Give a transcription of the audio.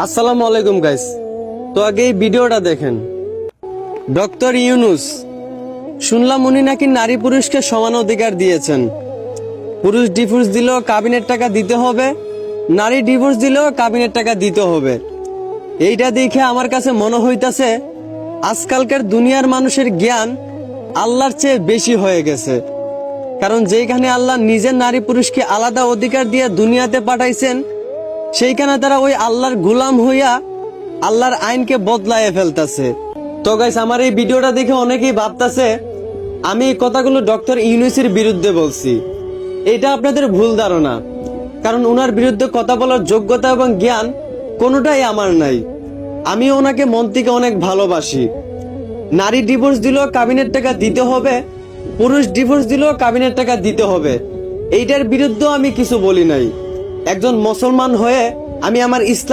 আসসালামু আলাইকুম গাইস। তো আগে এই ভিডিওটা দেখেন। ডক্টর ইউনূস, শুনলাম উনি নাকি নারী পুরুষকে সমান অধিকার দিয়েছেন। পুরুষ ডিভোর্স দিলেও কাবিনের টাকা দিতে হবে, নারী ডিভোর্স দিলেও কাবিনের টাকা দিতে হবে। এইটা দেখে আমার কাছে মনে হইতাছে আজকালকার দুনিয়ার মানুষের জ্ঞান আল্লাহর চেয়ে বেশি হয়ে গেছে। কারণ যেখানে আল্লাহ নিজের নারী পুরুষকে আলাদা অধিকার দিয়ে দুনিয়াতে পাঠাইছেন, সেইখানে তারা ওই আল্লাহর গোলাম হইয়া আল্লাহর আইনকে বদলায় ফেলতেছে। তো গাইস, আমার এই ভিডিওটা দেখে অনেকেই ভাবতাছে আমি এই কথাগুলো ডক্টর ইউনূসের বিরুদ্ধে বলছি। এটা আপনাদের ভুল ধারণা, কারণ ওনার বিরুদ্ধে কথা বলার যোগ্যতা এবং জ্ঞান কোনোটাই আমার নাই। আমি ওনাকে মন থেকে অনেক ভালোবাসি। নারী ডিভোর্স দিলেও কাবিনের টাকা দিতে হবে, পুরুষ ডিভোর্স দিলেও কাবিনের টাকা দিতে হবে, এইটার বিরুদ্ধেও আমি কিছু বলি নাই। একজন মুসলমান হয়ে আমি আমার ইসলাম